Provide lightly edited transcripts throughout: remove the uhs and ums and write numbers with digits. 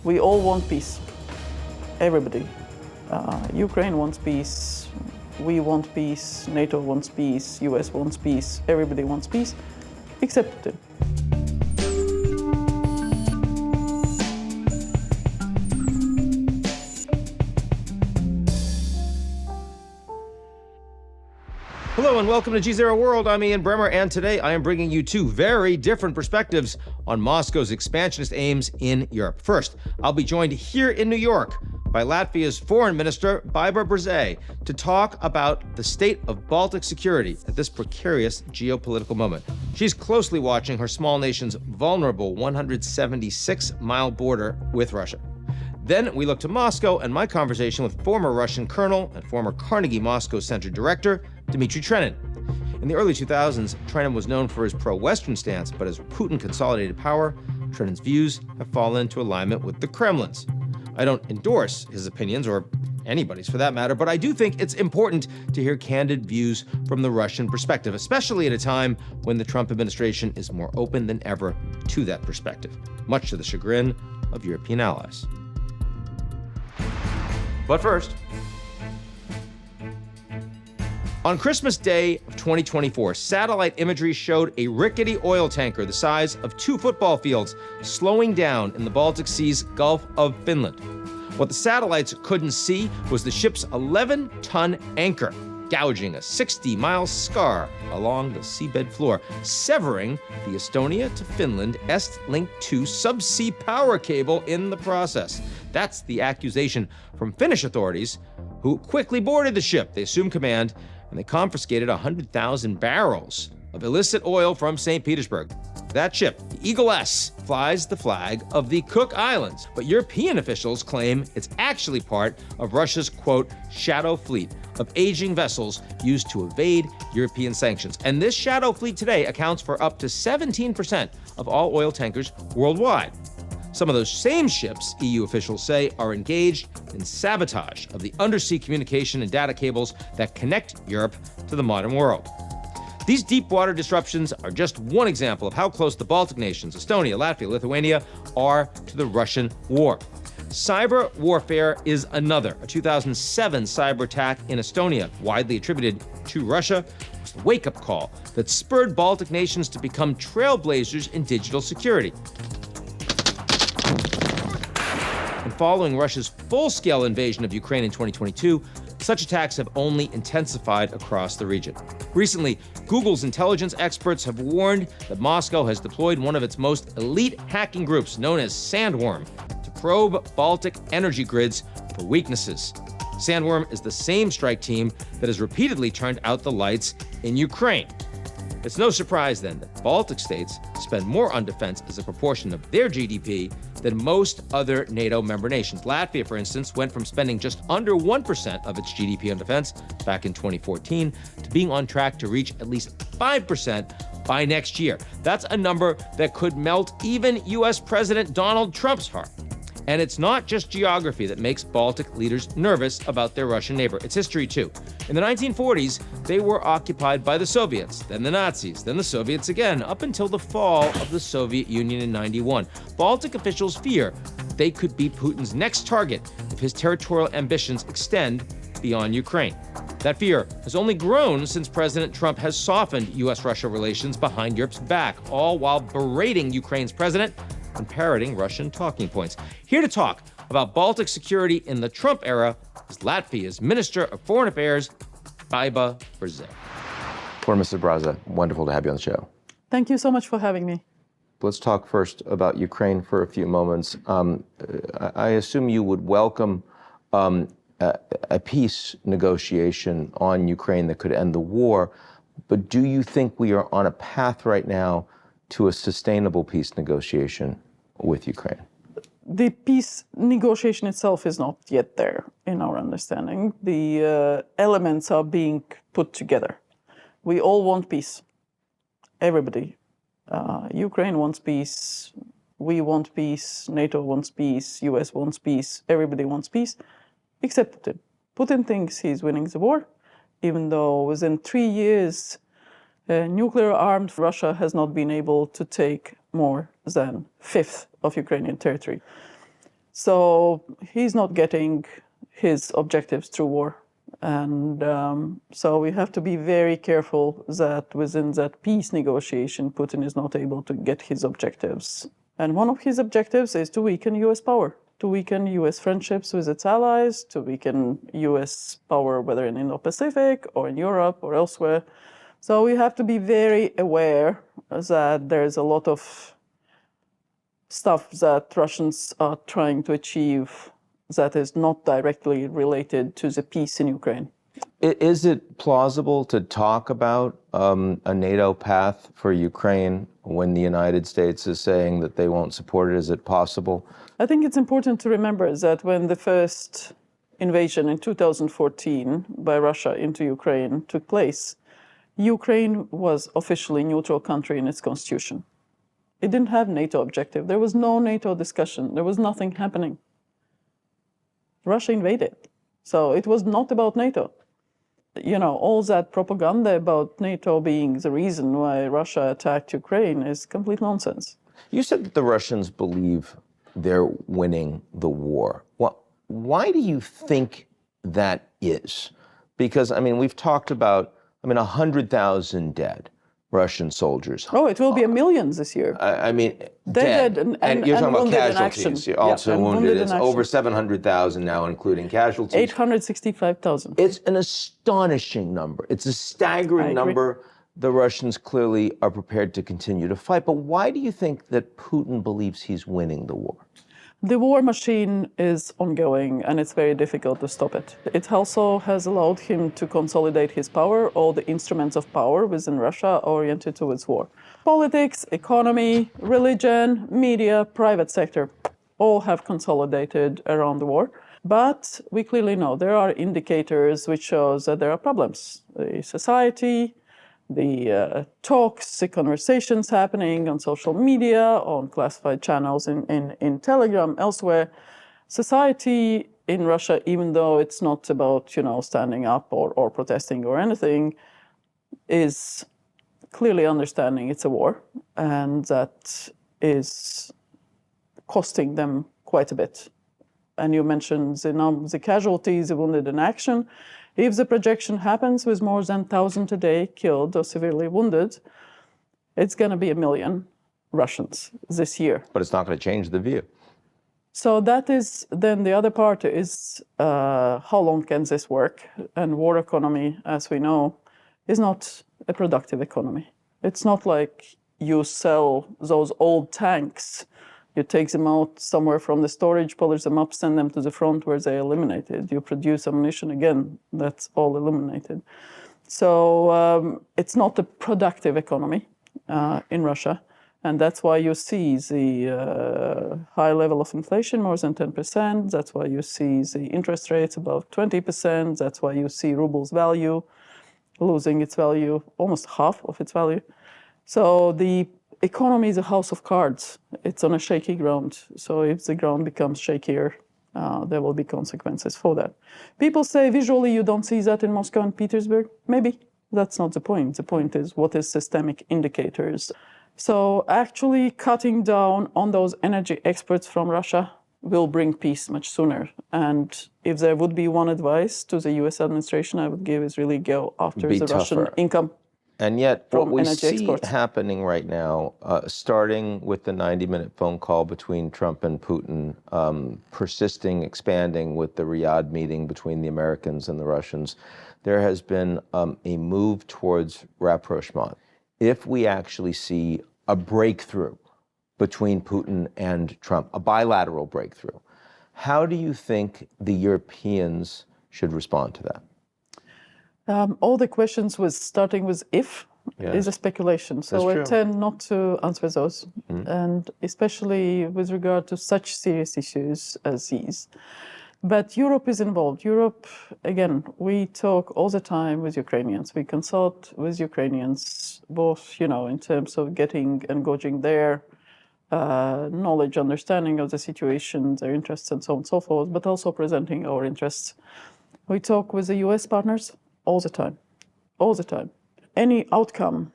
We all want peace. Everybody. Ukraine wants peace. We want peace. NATO wants peace. US wants peace. Everybody wants peace, except Putin. Hello and welcome to GZERO World. I'm Ian Bremmer, and today I am bringing you two very different perspectives on Moscow's expansionist aims in Europe. First, I'll be joined here in New York by Latvia's Foreign Minister, Baiba Braze, to talk about the state of Baltic security at this precarious geopolitical moment. She's closely watching her small nation's vulnerable 176-mile border with Russia. Then we look to Moscow and my conversation with former Russian colonel and former Carnegie Moscow Center director, Dmitri Trenin. In the early 2000s, Trenin was known for his pro-Western stance, but as Putin consolidated power, Trenin's views have fallen into alignment with the Kremlin's. I don't endorse his opinions, or anybody's for that matter, but I do think it's important to hear candid views from the Russian perspective, especially at a time when the Trump administration is more open than ever to that perspective, much to the chagrin of European allies. But first, on Christmas Day of 2024, satellite imagery showed a rickety oil tanker the size of 2 football fields slowing down in the Baltic Sea's Gulf of Finland. What the satellites couldn't see was the ship's 11-ton anchor, gouging a 60-mile scar along the seabed floor, severing the Estonia to Finland Est-Link 2 subsea power cable in the process. That's the accusation from Finnish authorities, who quickly boarded the ship. They assumed command, and they confiscated 100,000 barrels of illicit oil from St. Petersburg. That ship, the Eagle S, flies the flag of the Cook Islands, but European officials claim it's actually part of Russia's, quote, shadow fleet of aging vessels used to evade European sanctions. And this shadow fleet today accounts for up to 17% of all oil tankers worldwide. Some of those same ships, EU officials say, are engaged in sabotage of the undersea communication and data cables that connect Europe to the modern world. These deep water disruptions are just one example of how close the Baltic nations, Estonia, Latvia, Lithuania, are to the Russian war. Cyber warfare is another. A 2007 cyber attack in Estonia, widely attributed to Russia, was the wake-up call that spurred Baltic nations to become trailblazers in digital security. And following Russia's full-scale invasion of Ukraine in 2022, such attacks have only intensified across the region. Recently, Google's intelligence experts have warned that Moscow has deployed one of its most elite hacking groups, known as Sandworm, to probe Baltic energy grids for weaknesses. Sandworm is the same strike team that has repeatedly turned out the lights in Ukraine. It's no surprise, then, that Baltic states spend more on defense as a proportion of their GDP than most other NATO member nations. Latvia, for instance, went from spending just under 1% of its GDP on defense back in 2014 to being on track to reach at least 5% by next year. That's a number that could melt even U.S. President Donald Trump's heart. And it's not just geography that makes Baltic leaders nervous about their Russian neighbor. It's history, too. In the 1940s, they were occupied by the Soviets, then the Nazis, then the Soviets again, up until the fall of the Soviet Union in '91. Baltic officials fear they could be Putin's next target if his territorial ambitions extend beyond Ukraine. That fear has only grown since President Trump has softened U.S.-Russia relations behind Europe's back, all while berating Ukraine's president and parroting Russian talking points. Here to talk about Baltic security in the Trump era is Latvia's Minister of Foreign Affairs, Baiba Braze. Poor Mrs. Braze, wonderful to have you on the show. Thank you so much for having me. Let's talk first about Ukraine for a few moments. I assume you would welcome a peace negotiation on Ukraine that could end the war, but do you think we are on a path right now to a sustainable peace negotiation with Ukraine? The peace negotiation itself is not yet there, in our understanding. The elements are being put together. We all want peace. Everybody. Ukraine wants peace. We want peace. NATO wants peace. US wants peace. Everybody wants peace, except Putin. Putin thinks he's winning the war, even though within 3 years, nuclear-armed Russia has not been able to take more than 1/5 of Ukrainian territory. So he's not getting his objectives through war. And so we have to be very careful that within that peace negotiation, Putin is not able to get his objectives. And one of his objectives is to weaken US power, to weaken US friendships with its allies, to weaken US power, whether in Indo-Pacific or in Europe or elsewhere. So we have to be very aware that there's a lot of stuff that Russians are trying to achieve that is not directly related to the peace in Ukraine. Is it plausible to talk about a NATO path for Ukraine when the United States is saying that they won't support it? Is it possible? I think it's important to remember that when the first invasion in 2014 by Russia into Ukraine took place, Ukraine was officially a neutral country in its constitution. It didn't have NATO objective. There was no NATO discussion. There was nothing happening. Russia invaded. So it was not about NATO. You know, all that propaganda about NATO being the reason why Russia attacked Ukraine is complete nonsense. You said that the Russians believe they're winning the war. Well, why do you think that is? Because, I mean, we've talked about, 100,000 dead Russian soldiers. Oh, it will be 1 million this year. I mean, dead and you're talking about wounded in casualties. action. Also and wounded. in It's action. over 700,000 now, including casualties. 865,000. It's an astonishing number. It's a I staggering agree. number. The Russians clearly are prepared to continue to fight. But why do you think that Putin believes he's winning the war? The war machine is ongoing, and it's very difficult to stop it. It also has allowed him to consolidate his power. All the instruments of power within Russia are oriented towards war. Politics, economy, religion, media, private sector, all have consolidated around the war. But we clearly know there are indicators which show that there are problems. The society, the talks, the conversations happening on social media, on classified channels in Telegram, elsewhere. Society in Russia, even though it's not about, standing up or protesting or anything, is clearly understanding it's a war, and that is costing them quite a bit. And you mentioned the casualties, the wounded in action. If the projection happens with more than 1,000 a day killed or severely wounded, it's going to be 1 million Russians this year. But it's not going to change the view. So that is, then the other part is how long can this work? And war economy, as we know, is not a productive economy. It's not like you sell those old tanks. You take them out somewhere from the storage, polish them up, send them to the front where they're eliminated. You produce ammunition again, that's all eliminated. So it's not a productive economy in Russia. And that's why you see the high level of inflation, more than 10%. That's why you see the interest rates above 20%. That's why you see ruble's value losing its value, almost half of its value. So the economy is a house of cards. It's on a shaky ground. So if the ground becomes shakier, there will be consequences for that. People say visually you don't see that in Moscow and Petersburg. Maybe. That's not the point. The point is what is systemic indicators. So actually cutting down on those energy exports from Russia will bring peace much sooner. And if there would be one advice to the US administration I would give is really go after the Russian income. And yet, what we see exports happening right now, starting with the 90-minute phone call between Trump and Putin, persisting, expanding with the Riyadh meeting between the Americans and the Russians, there has been a move towards rapprochement. If we actually see a breakthrough between Putin and Trump, a bilateral breakthrough, how do you think the Europeans should respond to that? All the questions starting with if is a speculation. So I tend not to answer those. And especially with regard to such serious issues as these. But Europe is involved. Europe, again, we talk all the time with Ukrainians. We consult with Ukrainians, both, in terms of getting and gauging their knowledge, understanding of the situation, their interests, and so on and so forth, but also presenting our interests. We talk with the US partners all the time. Any outcome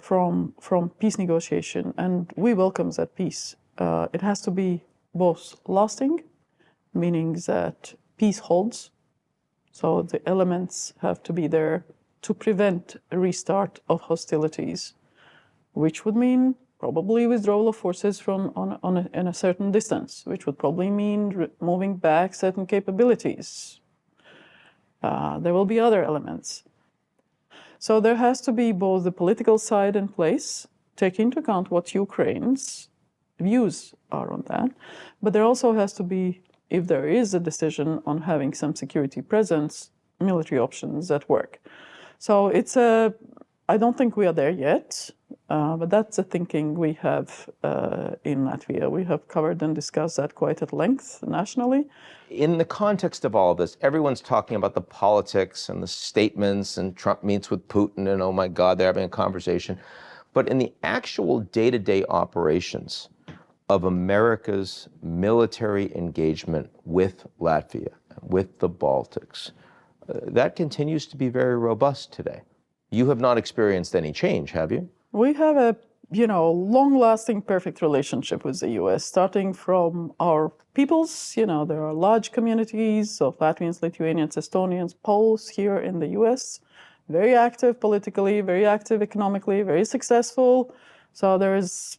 from peace negotiation, and we welcome that peace, it has to be both lasting meaning that peace holds. So the elements have to be there to prevent a restart of hostilities, which would mean probably withdrawal of forces from in a certain distance, which would probably mean moving back certain capabilities. There will be other elements. So there has to be both the political side in place, take into account what Ukraine's views are on that, but there also has to be, if there is a decision on having some security presence, military options that work. So I don't think we are there yet, but that's the thinking we have in Latvia. We have covered and discussed that quite at length nationally. In the context of all of this, everyone's talking about the politics and the statements, and Trump meets with Putin, and oh my God, they're having a conversation. But in the actual day-to-day operations of America's military engagement with Latvia, with the Baltics, that continues to be very robust today. You have not experienced any change, have you? We have a long-lasting, perfect relationship with the U.S., starting from our peoples. There are large communities of Latvians, Lithuanians, Estonians, Poles here in the U.S., very active politically, very active economically, very successful. So there is,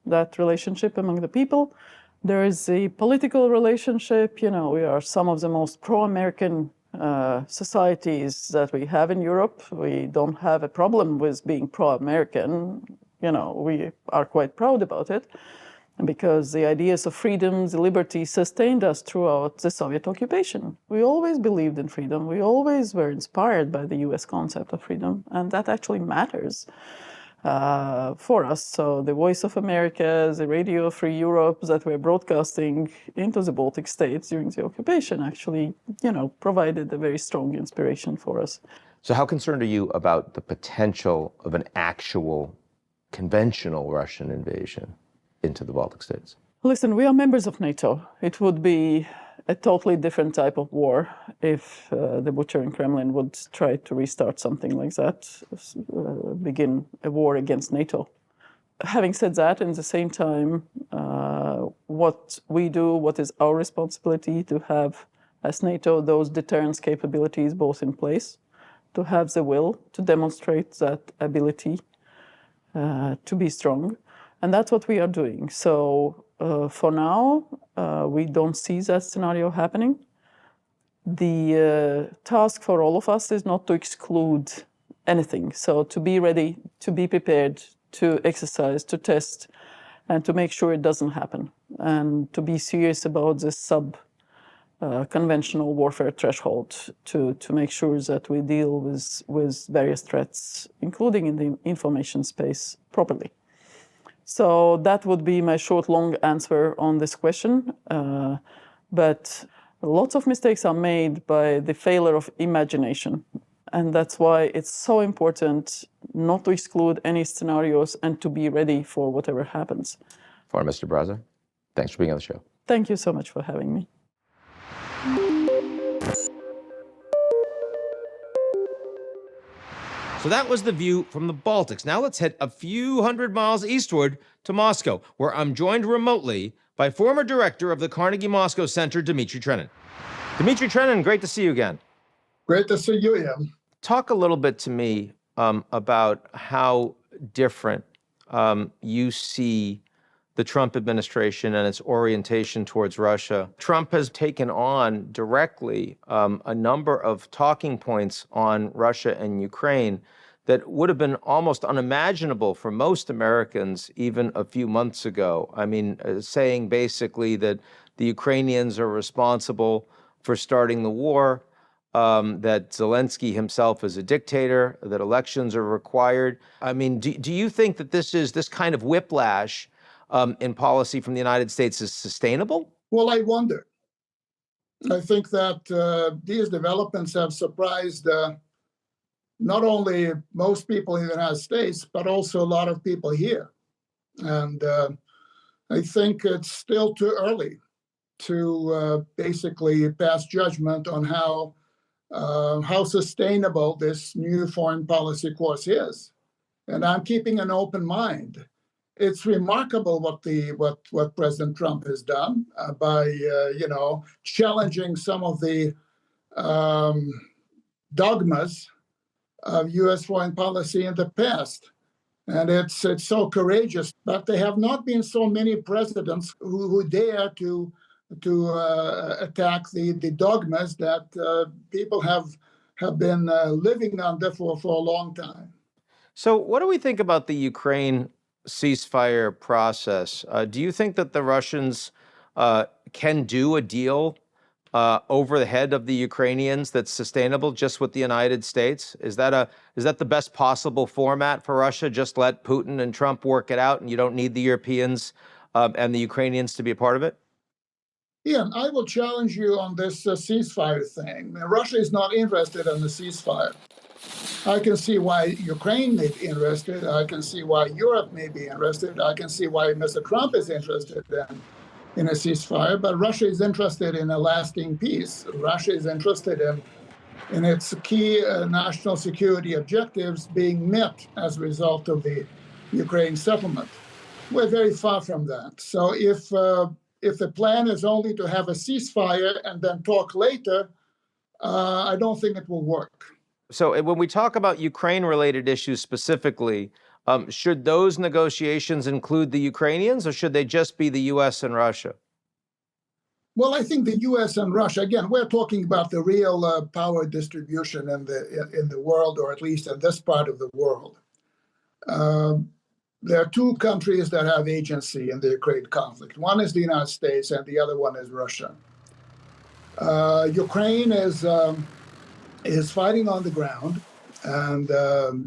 that relationship among the people. There is a political relationship. We are some of the most pro-American societies that we have in Europe. We don't have a problem with being pro-American. We are quite proud about it because the ideas of freedom, the liberty sustained us throughout the Soviet occupation. We always believed in freedom. We always were inspired by the US concept of freedom, and that actually matters for us. So the Voice of America, the Radio Free Europe that were broadcasting into the Baltic states during the occupation actually, provided a very strong inspiration for us. So how concerned are you about the potential of an actual conventional Russian invasion into the Baltic states? Listen, we are members of NATO. It would be a totally different type of war if the butcher in Kremlin would try to restart something like that, begin a war against NATO. Having said that, in the same time, what we do, what is our responsibility to have as NATO those deterrence capabilities both in place, to have the will to demonstrate that ability to be strong. And that's what we are doing. So for now, we don't see that scenario happening. The task for all of us is not to exclude anything. So to be ready, to be prepared, to exercise, to test, and to make sure it doesn't happen. And to be serious about this conventional warfare threshold to make sure that we deal with various threats, including in the information space, properly. So that would be my short, long answer on this question. But lots of mistakes are made by the failure of imagination. And that's why it's so important not to exclude any scenarios and to be ready for whatever happens. Foreign Minister Braže, thanks for being on the show. Thank you so much for having me. So that was the view from the Baltics. Now let's head a few hundred miles eastward to Moscow, where I'm joined remotely by former director of the Carnegie Moscow Center, Dmitri Trenin. Dmitri Trenin, great to see you again. Great to see you, Ian. Talk a little bit to me about how different you see the Trump administration and its orientation towards Russia. Trump has taken on directly a number of talking points on Russia and Ukraine that would have been almost unimaginable for most Americans even a few months ago. I mean, saying basically that the Ukrainians are responsible for starting the war, that Zelensky himself is a dictator, that elections are required. I mean, do you think that this kind of whiplash in policy from the United States is sustainable? Well, I wonder. I think that these developments have surprised not only most people in the United States, but also a lot of people here. And I think it's still too early to basically pass judgment on how sustainable this new foreign policy course is. And I'm keeping an open mind. it's remarkable what President Trump has done by challenging some of the dogmas of U.S. foreign policy in the past. And it's so courageous. But there have not been so many presidents who dare to attack the dogmas that people have been living under for a long time. So what do we think about the Ukraine ceasefire process? Do you think that the Russians can do a deal over the head of the Ukrainians that's sustainable just with the United States? Is that the best possible format for Russia? Just let Putin and Trump work it out and you don't need the Europeans and the Ukrainians to be a part of it? Ian, I will challenge you on this ceasefire thing. Russia is not interested in the ceasefire. I can see why Ukraine may be interested. I can see why Europe may be interested. I can see why Mr. Trump is interested in a ceasefire. But Russia is interested in a lasting peace. Russia is interested in its key national security objectives being met as a result of the Ukraine settlement. We're very far from that. So if the plan is only to have a ceasefire and then talk later, I don't think it will work. So when we talk about Ukraine-related issues specifically, should those negotiations include the Ukrainians, or should they just be the U.S. and Russia? Well, I think the U.S. and Russia, again, we're talking about the real power distribution in the world, or at least in this part of the world. There are two countries that have agency in the Ukraine conflict. One is the United States, and the other one is Russia. Ukraine is fighting on the ground, and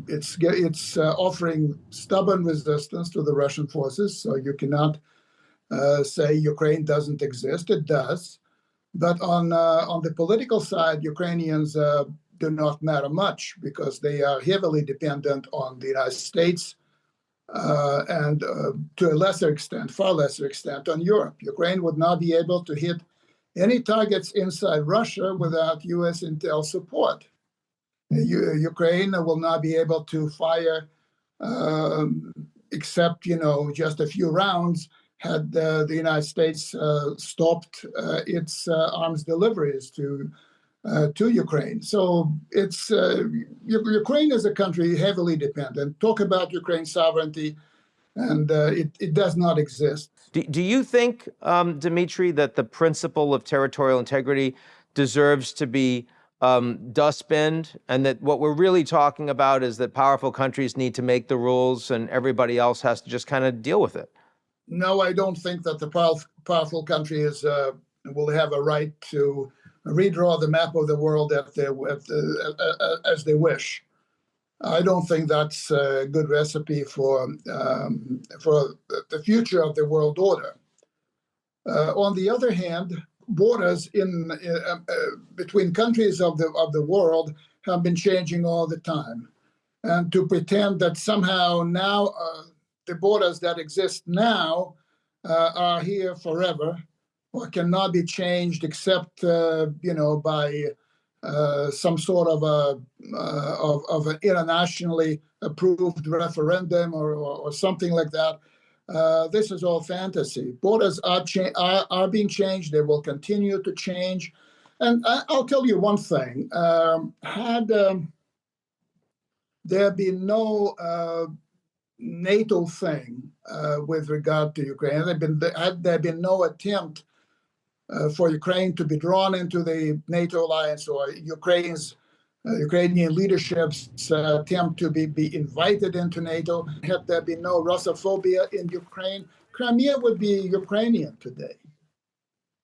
it's offering stubborn resistance to the Russian forces. So you cannot say Ukraine doesn't exist. It does. But on the political side, Ukrainians do not matter much because they are heavily dependent on the United States and to a lesser extent, far lesser extent, on Europe. Ukraine would not be able to hit any targets inside Russia without U.S. intel support. Ukraine will not be able to fire except, just a few rounds had the United States stopped its arms deliveries to Ukraine. So Ukraine is a country heavily dependent. Talk about Ukraine's sovereignty, and it does not exist. Do you think, Dmitri, that the principle of territorial integrity deserves to be dustbinned, and that what we're really talking about is that powerful countries need to make the rules and everybody else has to just kind of deal with it? No, I don't think that the powerful countries will have a right to redraw the map of the world as they wish. I don't think that's a good recipe for the future of the world order. On the other hand, borders between countries of the world have been changing all the time, and to pretend that somehow now the borders that exist now are here forever or cannot be changed except by some sort of an internationally approved referendum or something like that. This is all fantasy. Borders are being changed. They will continue to change. And I'll tell you one thing. Had there been no NATO thing with regard to Ukraine, had there been no attempt for Ukraine to be drawn into the NATO alliance, or Ukrainian leadership's attempt to be invited into NATO, had there been no Russophobia in Ukraine, Crimea would be Ukrainian today.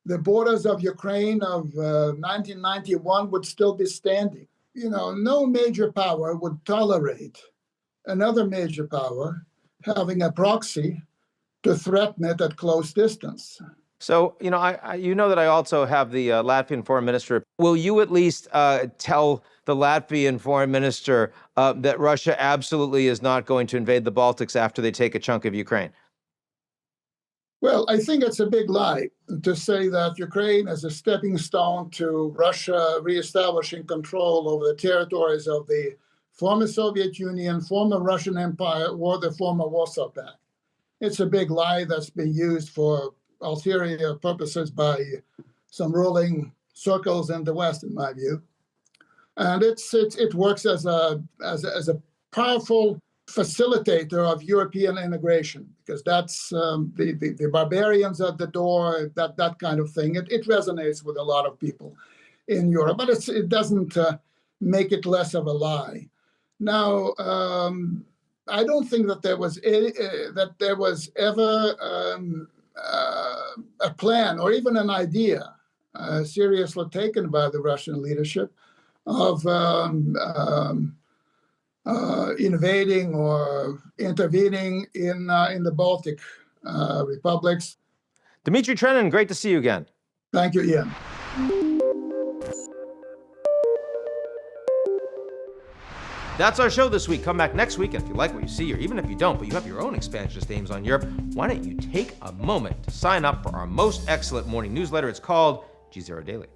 The borders of Ukraine of 1991 would still be standing. No major power would tolerate another major power having a proxy to threaten it at close distance. So, that I also have the Latvian foreign minister. Will you at least tell the Latvian foreign minister that Russia absolutely is not going to invade the Baltics after they take a chunk of Ukraine? Well, I think it's a big lie to say that Ukraine is a stepping stone to Russia reestablishing control over the territories of the former Soviet Union, former Russian Empire, or the former Warsaw Pact. It's a big lie that's been used for ulterior purposes by some ruling circles in the West, in my view. And it works as a powerful facilitator of European integration, because that's the barbarians at the door, that kind of thing. It resonates with a lot of people in Europe, but it doesn't make it less of a lie. Now, I don't think that there was ever a plan or even an idea seriously taken by the Russian leadership of invading or intervening in the Baltic republics. Dmitri Trenin, great to see you again. Thank you, Ian. That's our show this week. Come back next week, and if you like what you see, or even if you don't, but you have your own expansionist aims on Europe, why don't you take a moment to sign up for our most excellent morning newsletter? It's called GZERO Daily.